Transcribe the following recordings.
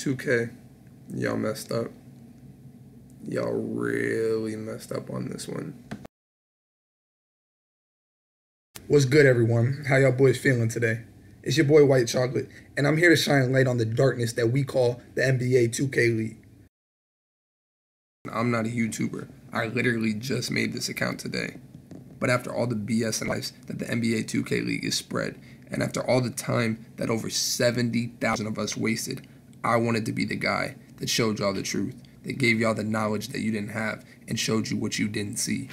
2K, y'all messed up. Y'all really messed up on this one. What's good, everyone? How y'all boys feeling today? It's your boy White Chocolate, and I'm here to shine light on the darkness that we call the NBA 2K League. I'm not a YouTuber. I literally just made this account today. But after all the BS and lies that the NBA 2K League is spread, and after all the time that over 70,000 of us wasted, I wanted to be the guy that showed y'all the truth, that gave y'all the knowledge that you didn't have, and showed you what you didn't see.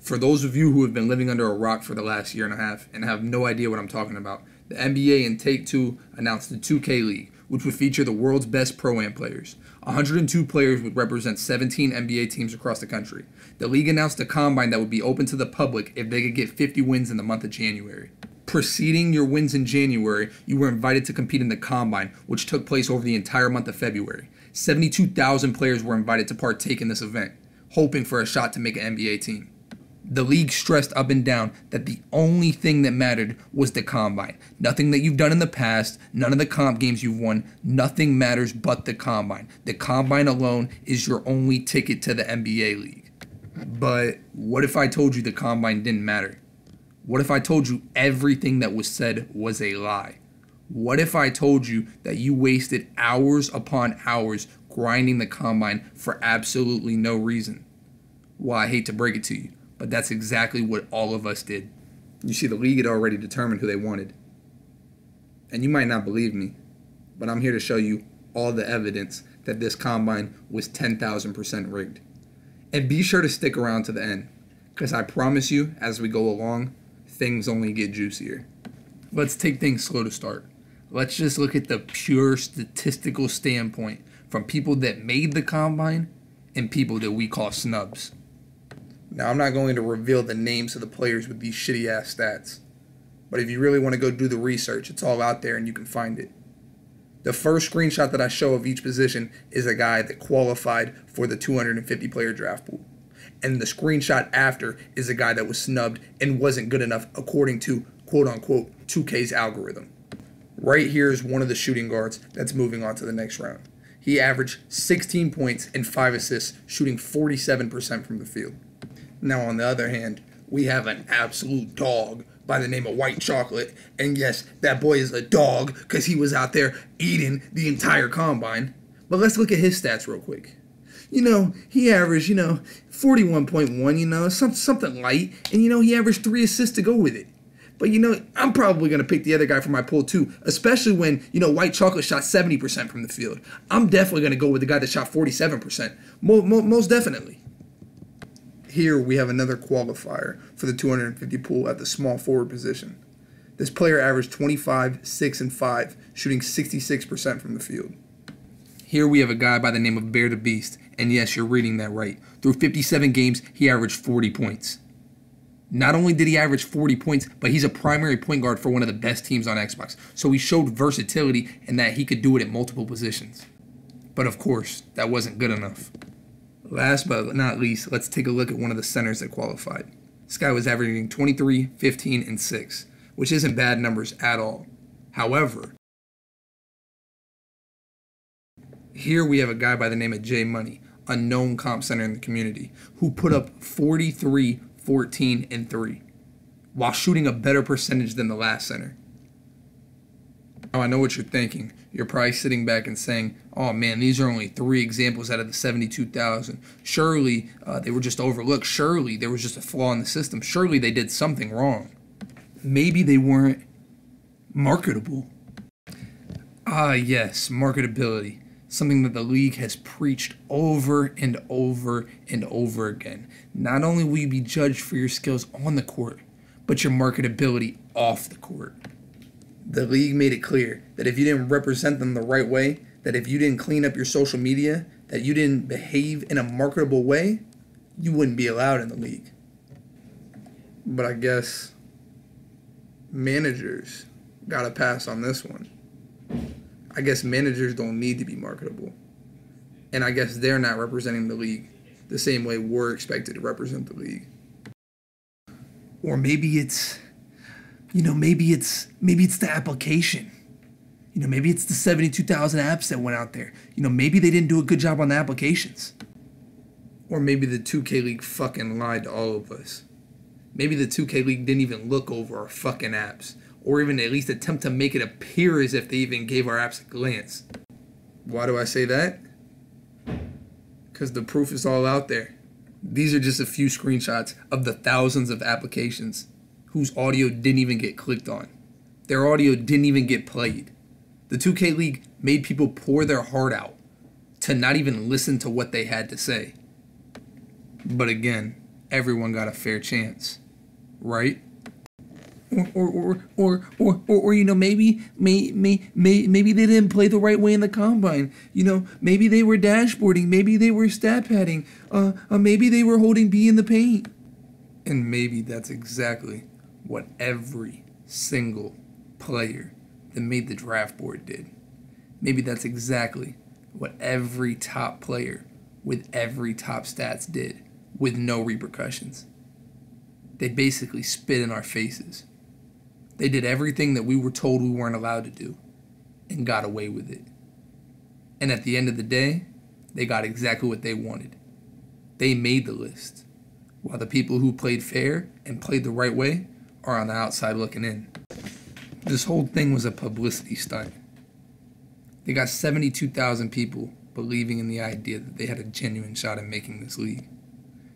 For those of you who have been living under a rock for the last year and a half and have no idea what I'm talking about, the NBA and Take-Two announced the 2K League, which would feature the world's best Pro-Am players. 102 players would represent 17 NBA teams across the country. The league announced a combine that would be open to the public if they could get 50 wins in the month of January. Preceding your wins in January, you were invited to compete in the combine, which took place over the entire month of February. 72,000 players were invited to partake in this event, hoping for a shot to make an NBA team. The league stressed up and down that the only thing that mattered was the combine. Nothing that you've done in the past, none of the comp games you've won, nothing matters but the combine. The combine alone is your only ticket to the NBA league. But what if I told you the combine didn't matter? What if I told you everything that was said was a lie? What if I told you that you wasted hours upon hours grinding the combine for absolutely no reason? Well, I hate to break it to you, but that's exactly what all of us did. You see, the league had already determined who they wanted. And you might not believe me, but I'm here to show you all the evidence that this combine was 10,000% rigged. And be sure to stick around to the end, because I promise you, as we go along, things only get juicier. Let's take things slow to start. Let's just look at the pure statistical standpoint from people that made the combine and people that we call snubs. Now, I'm not going to reveal the names of the players with these shitty-ass stats, but if you really want to go do the research, it's all out there and you can find it. The first screenshot that I show of each position is a guy that qualified for the 250-player draft pool. And the screenshot after is a guy that was snubbed and wasn't good enough according to, quote-unquote, 2K's algorithm. Right here is one of the shooting guards that's moving on to the next round. He averaged 16 points and 5 assists, shooting 47% from the field. Now, on the other hand, we have an absolute dog by the name of White Chocolate. And yes, that boy is a dog because he was out there eating the entire combine. But let's look at his stats real quick. He averaged, 41.1, something light. And, he averaged 3 assists to go with it. But, I'm probably going to pick the other guy for my pool, too, especially when, White Chocolate shot 70% from the field. I'm definitely going to go with the guy that shot 47%. Most definitely. Here we have another qualifier for the 250 pool at the small forward position. This player averaged 25, 6, and 5, shooting 66% from the field. Here we have a guy by the name of Bear the Beast, and yes, you're reading that right. Through 57 games, he averaged 40 points. Not only did he average 40 points, but he's a primary point guard for one of the best teams on Xbox, so he showed versatility in that he could do it at multiple positions. But of course, that wasn't good enough. Last but not least, let's take a look at one of the centers that qualified. This guy was averaging 23, 15, and 6, which isn't bad numbers at all. However, here we have a guy by the name of J Money, a known comp center in the community, who put up 43, 14, and 3, while shooting a better percentage than the last center. Now, I know what you're thinking. You're probably sitting back and saying, oh man, these are only 3 examples out of the 72,000. Surely they were just overlooked. Surely there was just a flaw in the system. Surely they did something wrong. Maybe they weren't marketable. Ah yes, marketability. Something that the league has preached over and over and over again. Not only will you be judged for your skills on the court, but your marketability off the court. The league made it clear that if you didn't represent them the right way, that if you didn't clean up your social media, that you didn't behave in a marketable way, you wouldn't be allowed in the league. But I guess managers got a pass on this one. I guess managers don't need to be marketable. And I guess they're not representing the league the same way we're expected to represent the league. Or maybe it's maybe it's the application. Maybe it's the 72,000 apps that went out there. Maybe they didn't do a good job on the applications. Or maybe the 2K League fucking lied to all of us. Maybe the 2K League didn't even look over our fucking apps, or even at least attempt to make it appear as if they even gave our apps a glance. Why do I say that? Because the proof is all out there. These are just a few screenshots of the thousands of applications whose audio didn't even get clicked on. Their audio didn't even get played. The 2K League made people pour their heart out to not even listen to what they had to say. But again, everyone got a fair chance, right? Or maybe they didn't play the right way in the combine. Maybe they were dashboarding, maybe they were stat padding, maybe they were holding B in the paint. And maybe that's exactly what every single player that made the draft board did. Maybe that's exactly what every top player with every top stats did, with no repercussions. They basically spit in our faces. They did everything that we were told we weren't allowed to do and got away with it. And at the end of the day, they got exactly what they wanted. They made the list, while the people who played fair and played the right way are on the outside looking in. This whole thing was a publicity stunt. They got 72,000 people believing in the idea that they had a genuine shot at making this league.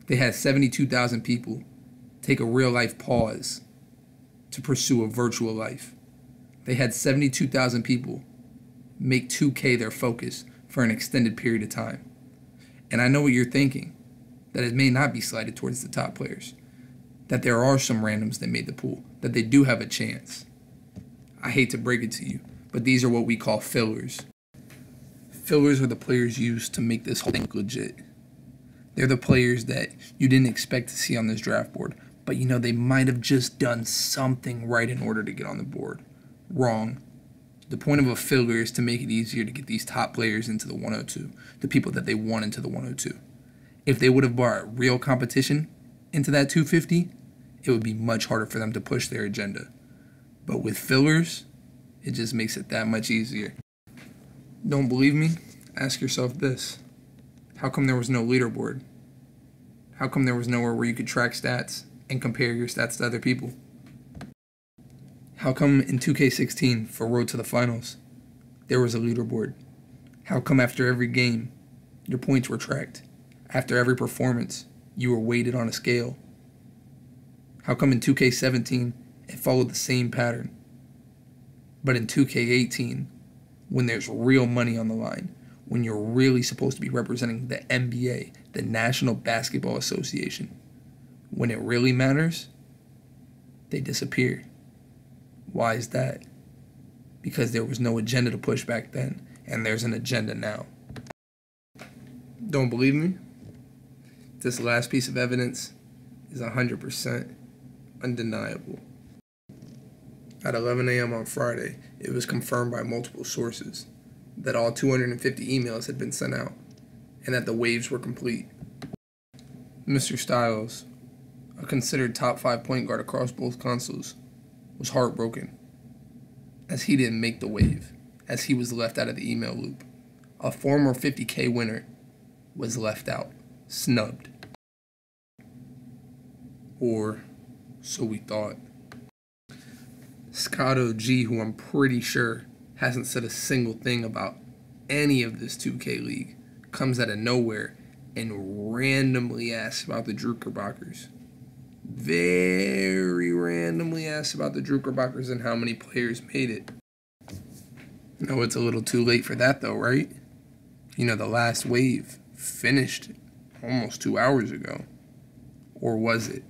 They had 72,000 people take a real-life pause to pursue a virtual life. They had 72,000 people make 2K their focus for an extended period of time. And I know what you're thinking, that it may not be slighted towards the top players, that there are some randoms that made the pool, that they do have a chance. I hate to break it to you, but these are what we call fillers. Fillers are the players used to make this whole thing legit. They're the players that you didn't expect to see on this draft board, but they might have just done something right in order to get on the board. Wrong. The point of a filler is to make it easier to get these top players into the 102, the people that they want into the 102. If they would have brought real competition into that 250, it would be much harder for them to push their agenda. But with fillers, it just makes it that much easier. Don't believe me? Ask yourself this. How come there was no leaderboard? How come there was nowhere where you could track stats and compare your stats to other people? How come in 2K16 for Road to the Finals, there was a leaderboard? How come after every game, your points were tracked? After every performance, you were weighted on a scale? How come in 2K17, it followed the same pattern? But in 2K18, when there's real money on the line, when you're really supposed to be representing the NBA, the National Basketball Association, when it really matters, they disappear. Why is that? Because there was no agenda to push back then, and there's an agenda now. Don't believe me? This last piece of evidence is 100% undeniable. At 11 a.m. on Friday, it was confirmed by multiple sources that all 250 emails had been sent out and that the waves were complete. Mr. Styles, a considered top 5 point guard across both consoles, was heartbroken as he didn't make the wave, as he was left out of the email loop. A former 50K winner was left out, snubbed. Or so we thought. Scott OG, who I'm pretty sure hasn't said a single thing about any of this 2K League, comes out of nowhere and randomly asks about the Druckerbackers. Very randomly asks about the Druckerbackers and how many players made it. No, it's a little too late for that though, right? The last wave finished almost 2 hours ago. Or was it?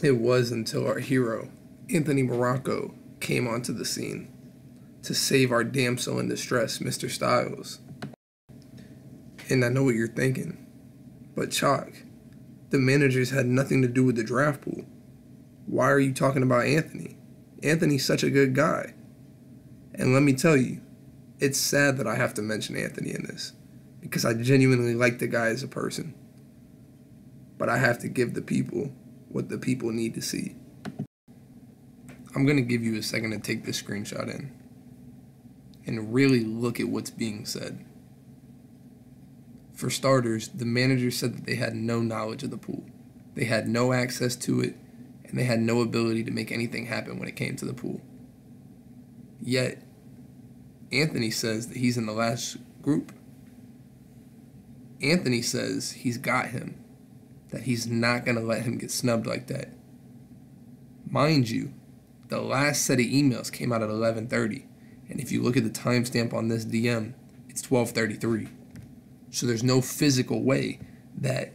It was until our hero, Anthony Morocco, came onto the scene to save our damsel in distress, Mr. Styles. And I know what you're thinking, but Chalk, the managers had nothing to do with the draft pool. Why are you talking about Anthony? Anthony's such a good guy. And let me tell you, it's sad that I have to mention Anthony in this, because I genuinely like the guy as a person. But I have to give the people what the people need to see. I'm going to give you a second to take this screenshot in and really look at what's being said. For starters, the manager said that they had no knowledge of the pool. They had no access to it, and they had no ability to make anything happen when it came to the pool. Yet, Anthony says that he's in the last group. Anthony says he's got him, that he's not going to let him get snubbed like that. Mind you, the last set of emails came out at 11:30, and if you look at the timestamp on this DM, it's 12:33. So there's no physical way that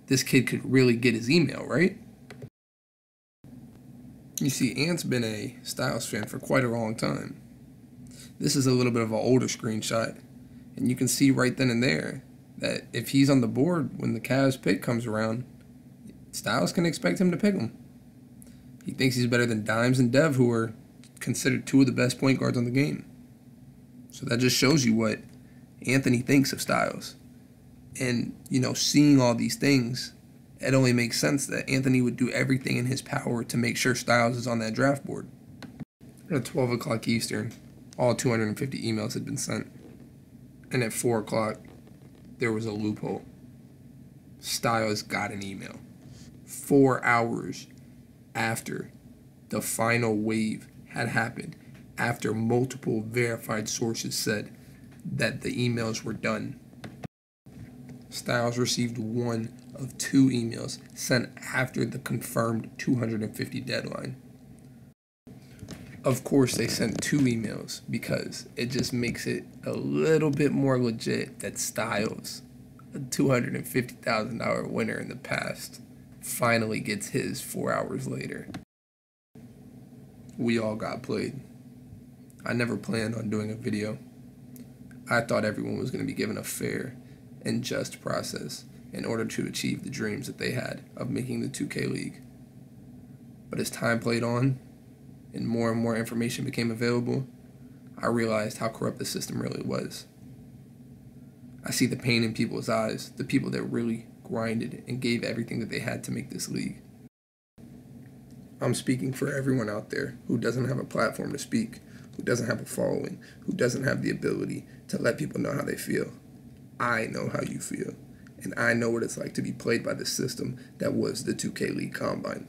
this kid could really get his email, right? You see, Ant's been a Styles fan for quite a long time. This is a little bit of an older screenshot, and you can see right then and there that if he's on the board when the Cavs pick comes around, Styles can expect him to pick him. He thinks he's better than Dimes and Dev, who are considered two of the best point guards on the game. So that just shows you what Anthony thinks of Styles. And, seeing all these things, it only makes sense that Anthony would do everything in his power to make sure Styles is on that draft board. At 12 o'clock Eastern, all 250 emails had been sent. And at 4 o'clock, there was a loophole. Styles got an email 4 hours after the final wave had happened, after multiple verified sources said that the emails were done. Styles received one of 2 emails sent after the confirmed 250 deadline. Of course, they sent 2 emails because it just makes it a little bit more legit that Styles, a $250,000 winner in the past, finally gets his 4 hours later. We all got played. I never planned on doing a video. I thought everyone was going to be given a fair and just process in order to achieve the dreams that they had of making the 2K League. But as time played on and more information became available, I realized how corrupt the system really was. I see the pain in people's eyes, the people that really grinded and gave everything that they had to make this league. I'm speaking for everyone out there who doesn't have a platform to speak, who doesn't have a following, who doesn't have the ability to let people know how they feel. I know how you feel, and I know what it's like to be played by the system that was the 2K League Combine.